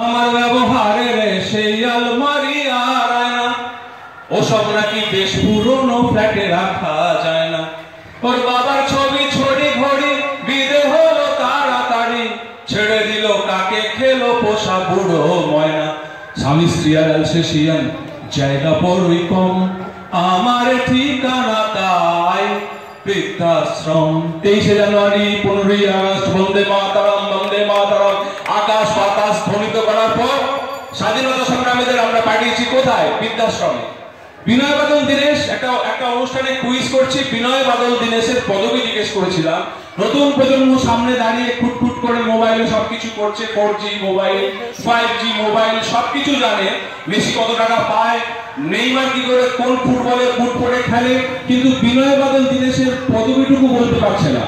আমার ব্যবহারের সেই আলমারি আর আয়না ওসব নাকি বেশ পুরনো ফ্ল্যাটে রাখা যায় না। ওর বাবার ছবি ছড়ি ঘড়ি বিদে হলো তাড়াতাড়ি, ছেড়ে দিল কাকে খেলো পোষা বুড়ো ময়না। স্বামী স্ত্রী আর অ্যালসেশিয়ান জায়গা বড়ই কম, আমার ঠিকানা তাই বৃদ্ধাশ্রম। 23 জানুয়ারি 15ই আগস্ট বন্দে মাতরম বন্দে মাতরম আকাশ বাতাস ধ্বনিত করার পর স্বাধীনতা সংগ্রামীদের আমরা পাঠিয়েছি কোথায়? বৃদ্ধাশ্রমে। বিনয় বাদল দীনেশ একটা অনুষ্ঠানে কুইজ করছি, বিনয় বাদল দীনেশের পদবি জিজ্ঞেস করেছিলাম। নতুন প্রজন্ম সামনে দাঁড়িয়ে খুটখুট করে মোবাইলে সবকিছু করছে, 4G মোবাইল 5G মোবাইল সবকিছু জানে, মেসি কত টাকা পায়, নেইমার কি করে কোন ফুটবলে বুট পরে খেলে, কিন্তু বিনয় বাদল দীনেশের পদবিটুকু বলতে পারছে না।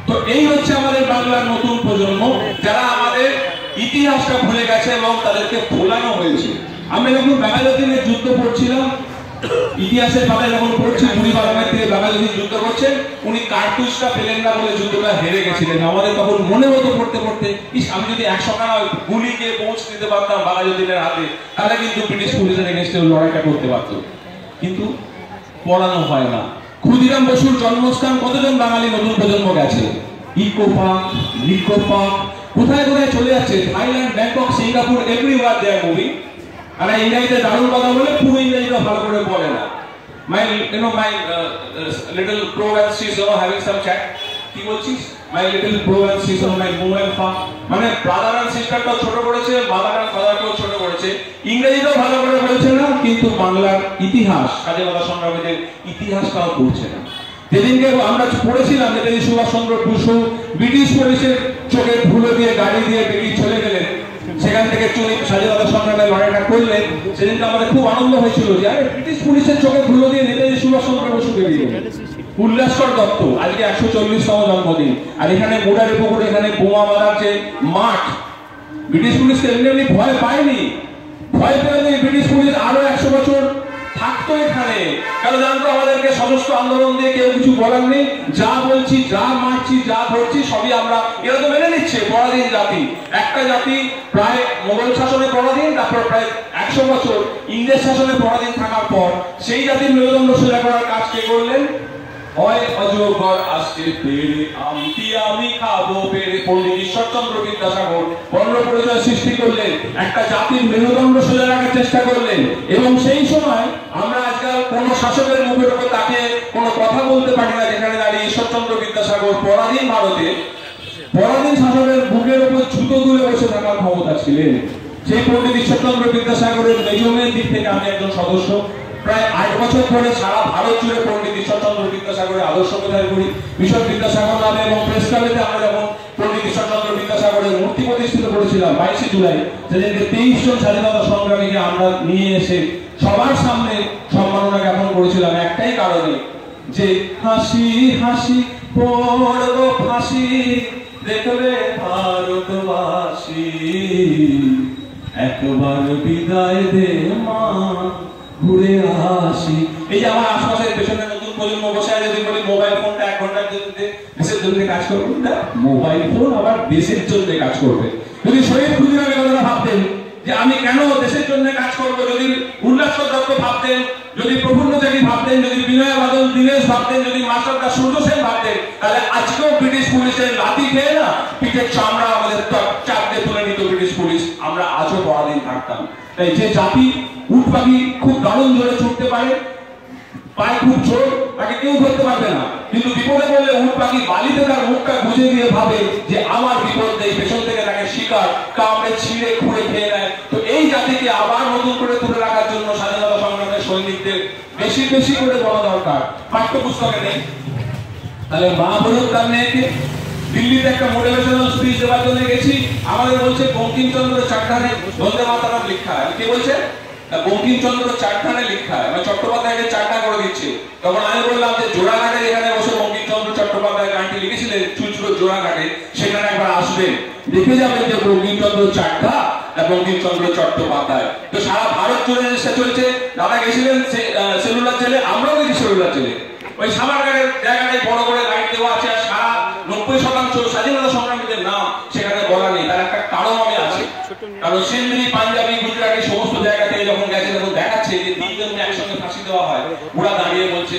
তো এই হচ্ছে আমাদের বাংলার নতুন প্রজন্ম, যারা আমাদের ইতিহাসটা ভুলে গেছে এবং তাদেরকে ভোলানো হয়েছে। আমরা যখন বাঘাযতীনের যুদ্ধ পড়ছিলাম, ইতিহাসের পাতায় যখন পড়ছি, উনি বাংলার থেকে বাঘাযতীন যুদ্ধ করছেন, উনি কার্তুজটা পেলেন না বলে যুদ্ধটা হেরে গেছিলেন। আমাদের তখন মনে হতো পড়তে পড়তে, ইস আমি যদি 100 খানা গুলিকে পৌঁছ দিতে পারতাম বাঘাযতীনের হাতে, তাহলে কিন্তু ব্রিটিশ পুলিশের এগেইনস্টে লড়াইটা করতে পারতো। কিন্তু পড়ানো হয় না। ক্ষুদিরাম বসুর জন্মস্থান কতজন বাঙালি নতুন প্রজন্ম গেছে? ইকো পার্ক, নিকো পার্ক, কোথায় কোথায় চলে যাচ্ছে, Thailand, Bangkok, Singapore, everywhere they are moving. আর ইংরেজিতে দারুণ কথা বলে, পুরো ইংরেজিটা ভালো করে বলে না। My little pro and she's having some chat. কি বলছিস? My little pro and she's my mobile phone. মানে ব্রাদার আর সিস্টারটাও ছোট করেছে, মাদার আর ফাদারকেও ছোট করেছে, ইংরেজিটাও ভালো করে বলছে না, কিন্তু বাংলার ইতিহাস, স্বাধীনতা সংগ্রামীদের ইতিহাসটাও পড়ছে না। যেদিনকে আমরা পড়েছিলাম নেতাজি সুভাষচন্দ্র বসু ব্রিটিশ পুলিশের চোখে ধুলো দিয়ে গাড়ি দিয়ে বেরিয়ে চলে গেলেন, সেখান থেকে স্বাধীনতা সংগ্রামে লড়াইটা করলেন, সেদিনকে আমাদের খুব আনন্দ হয়েছিল যে আরে ব্রিটিশ পুলিশের চোখে ধুলো দিয়ে নেতাজি সুভাষচন্দ্র বসু বেরিয়ে গেলেন। উল্লাসকর দত্ত আজকে 140তম জন্মদিন, আর এখানে মোড়ার পুকুর, এখানে বোমা মারার যে মাঠ, ব্রিটিশ পুলিশ এমনি ভয় পায়নি, ভয় পেলে ব্রিটিশ পুলিশ আরো 100 বছর থাকতো এখানে, কারণ জানতো আমাদেরকে সশস্ত্র আন্দোলন দিয়ে কেউ কিছু বলার নেই, যা বলছি, যা মারছি, যা ধরছি সবই আমরা, এরা তো মেনে নিচ্ছে। পরাধীন জাতি, একটা জাতি প্রায় মোগল শাসনে পরাধীন, তারপর প্রায় 100 বছর ইংরেজ শাসনে পরাধীন থাকার পর সেই জাতির মেরুদণ্ড সোজা করার কাজ কে করলেন? হয় অজগর আসছে পেরে আমটি আমি খাবো পেরে, পণ্ডিত ঈশ্বরচন্দ্র বিদ্যাসাগর বর্ণ পরিচয় সৃষ্টি করলেন, একটা জাতির মেরুদণ্ড সোজা রাখার চেষ্টা করলেন। এবং সেই সময় আমরা আজকাল কোন শাসকের মুখের উপর তাকে কোনো কথা বলতে পারি না, যেখানে দাঁড়িয়ে ঈশ্বরচন্দ্র বিদ্যাসাগর পরাধীন ভারতে পরাধীন শাসকের বুকের উপর জুতো তুলে বসে থাকার ক্ষমতা ছিলেন। সেই পণ্ডিত ঈশ্বরচন্দ্র বিদ্যাসাগরের মেজমেন্ট দিক থেকে আমি একজন সদস্য। প্রায় 8 বছর ধরে সারা ভারত জুড়ে পণ্ডিত ঈশ্বরচন্দ্র বিদ্যাসাগরের আদর্শ প্রচার করি। বিশপ বিদ্যাসাগর নামে এবং প্রেস ক্লাবেতে আমরা যখন পণ্ডিত ঈশ্বরচন্দ্র বিদ্যাসাগরের মূর্তি প্রতিষ্ঠিত করেছিলাম 22শে জুলাই, সেদিনকে 23 জন স্বাধীনতা সংগ্রামীকে আমরা নিয়ে এসে সবার সামনে সম্মাননা জ্ঞাপন করেছিলাম একটাই কারণে, যে হাসি হাসি পড়ব ফাঁসি দেখবে ভারতবাসী, একবার বিদায় দে মা ঘুরে আসি। এই যে আমার আশপাশের পেছনে নতুন প্রজন্ম বসে আছে, যদি বলি মোবাইল ফোনটা 1 ঘন্টার জন্য দেশের জন্য কাজ করবে, না মোবাইল ফোন আবার দেশের জন্য কাজ করবে। যদি শহীদ ক্ষুদিরাম কথা ভাবতেন যে আমি কেন দেশের জন্য কাজ করবো, যদি উল্লাসকর দত্ত ভাবতেন, যদি প্রফুল্ল ত্যাগী ভাবতেন, যদি বিনয় বাদল দীনেশ ভাবতেন, যদি মাস্টারদা সূর্য সেন ভাবতেন, তাহলে আজকেও ব্রিটিশ পুলিশের লাঠি খেয়ে না পিঠের চামড়া আমাদের চাপতে তুলে নিত ব্রিটিশ পুলিশ, আমরা আজও পরাধীন থাকতাম। তাই যে জাতি উট পাখি খুব দারুণ জোরে ছুটতে পারে, পায়ে খুব জোর, তাকে কেউ ধরতে পারবে না, কিন্তু বিপদে পড়লে উট পাখি বালিতে তার মুখটা গুজে দিয়ে ভাবে যে আমার বিপদ নেই, পেছন থেকে তাকে শিকার কামড়ে ছিঁড়ে খুঁড়ে খেয়ে নেয়। তো এই জাতিকে আবার নতুন করে তুলে রাখার জন্য স্বাধীনতা সংগ্রামের সৈনিকদের বেশি বেশি করে বলা দরকার। পাঠ্যপুস্তকে নেই, তাহলে মা বলুন তার মেয়েকে। দিল্লিতে একটা মোটিভেশনাল স্পিচ দেওয়ার জন্য গেছি, আমাদের বলছে বঙ্কিমচন্দ্র চাট্টানে বন্দে মাতরম লিখা है। কে বলছে? বঙ্কিমচন্দ্র চাট্টানে লিখা है, মানে চট্টোপাধ্যায়কে চাট্টা করে দিচ্ছে। তখন আমি বললাম যে জোড়াঘাটে যেখানে বসে বঙ্কিমচন্দ্র চট্টোপাধ্যায় গানটি লিখেছিলেন চুচুড়ো জোড়াঘাটে, সেখানে একবার আসবেন, দেখে যাবেন যে বঙ্কিমচন্দ্র চাট্টা আর বঙ্কিমচন্দ্র চট্টোপাধ্যায়। তো সারা ভারত জুড়ে চেষ্টা চলছে। দাদা গেছিলেন সেলুলার জেলে, আমরাও গেছি সেলুলার জেলে, ওই সাভারঘাটের জায়গাটায় বড় করে লাইট দেওয়া আছে, আর সারা 90% স্বাধীনতা সংগ্রামীদের নাম সেখানে বলা নেই। তার একটা কারণ আমি আছে। কারণ সিন্ধি, পাঞ্জাবি, গুজরাটি সমস্ত জায়গা থেকে যখন গেছে তখন দেখাচ্ছে যে তিনজনকে একসঙ্গে ফাঁসি দেওয়া হয়। ওরা দাঁড়িয়ে বলছে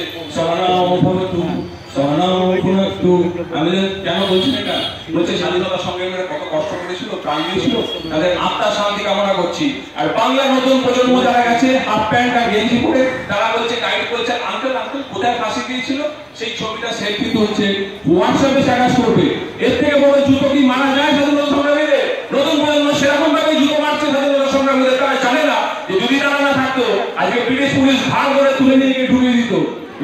আমি কেন বলছি এটা, বলছে স্বাধীনতা সংগ্রামীরা কত কষ্ট করেছিল, প্রাণ দিয়েছিল, তাদের আত্মার শান্তি কামনা করছি। আর বাংলার নতুন প্রজন্ম যারা গেছে হাফ প্যান্ট আর গেঞ্জি পরে, তারা বলছে গাইড করছে আঙ্কেল আঙ্কেল কোথায় ফাঁসি দিয়েছিল, সেই ছবিটা সেলফি তুলছে, হোয়াটসঅ্যাপে স্ট্যাটাস করবে। এর থেকে বড় জুতো কি মারা যায় স্বাধীনতা সংগ্রামীদের? নতুন প্রজন্ম সেরকম ভাবে জুতো মারছে স্বাধীনতা সংগ্রামীদের, তারা জানে না যে যদি তারা না থাকতো আজকে ব্রিটিশ পুলিশ ঘাড় ধরে তুলে নিয়ে গিয়ে ঢুকিয়ে দিত।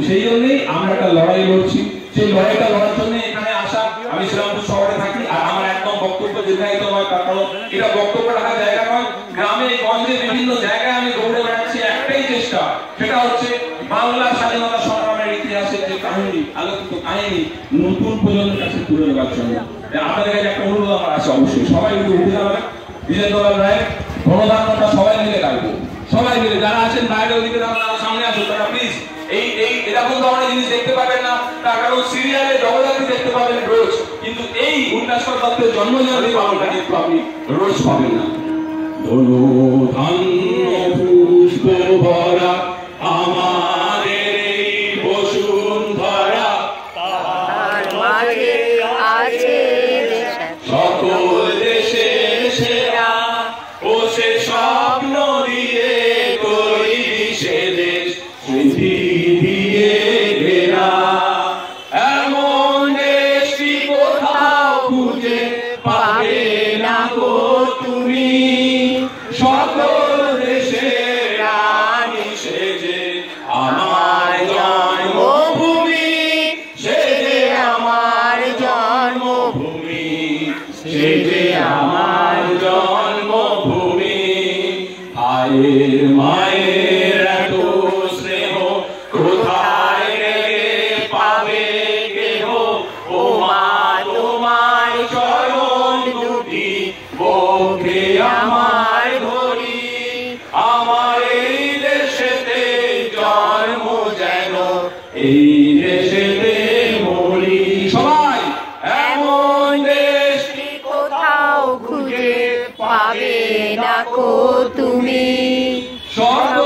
সেই জন্যই আমরা একটা লড়াই লড়ছি। সেই লড়াইটা লড়ার জন্য এখানে আসা। আমি শ্রীরামপুর শহরে থাকি আর আমার একদম বক্তব্য দীর্ঘায়িত নয়, কারণ এটা বক্তব্য রাখার জায়গা নয়। গ্রামে গঞ্জে বিভিন্ন জায়গায় আমি দৌড়ে বেড়াচ্ছি, একটাই চেষ্টা, সেটা হচ্ছে বাংলা স্বাধীনতা সংগ্রামের ইতিহাসের যে কাহিনী, আলোকিত কাহিনী নতুন প্রজন্মের কাছে তুলে দেওয়ার জন্য। আপনাদের কাছে একটা অনুরোধ আমার আছে, অবশ্যই সবাই কিন্তু উঠে যাবে। দ্বিজেন্দ্রলাল রায় গণদানটা সবাই মিলে ডাকবো, সবাই মিলে যারা আছেন বাইরে ওদিকে তারা সামনে আসুন। তারা প্লিজ এই এরকম ধরনের জিনিস দেখতে পাবেন না, তার কারণ সিরিয়ালে জগদ্ধাত্রী দেখতে পাবেন রোজ, কিন্তু এই উল্লাসকর দত্তের জন্মজয়ন্তী পালনটা কিন্তু আপনি রোজ পাবেন না। ধনু ধান্য পুষ্প ভরা আমাদের এই বসুন্ধরা, তার মাঝে আছে সকল দেশের সেরা, ও সে স্বপ্ন দিয়ে তৈরি সে দেশ স্মৃতি দিয়ে ঘেরা। এমন দেশটি কোথাও খুঁজে পাবে না গো তুমি, সকল দেশের রানী সেজে আমার জন্মভূমি, সেজে আমার জন্মভূমি, সেজে আমার জন্মভূমি। ভাইয়ের মায়ের এত স্নেহ কোথায় গেলে পাবে কেহ, ও মা তোমার চরণ দুটি বুকে আমার ধরি, আমার এই দেশেতে জন্ম যেন এই দেশেতে মরি। সবাই এমন দেশটি কোথাও খুঁজে পাবে না কো তুমি, সকল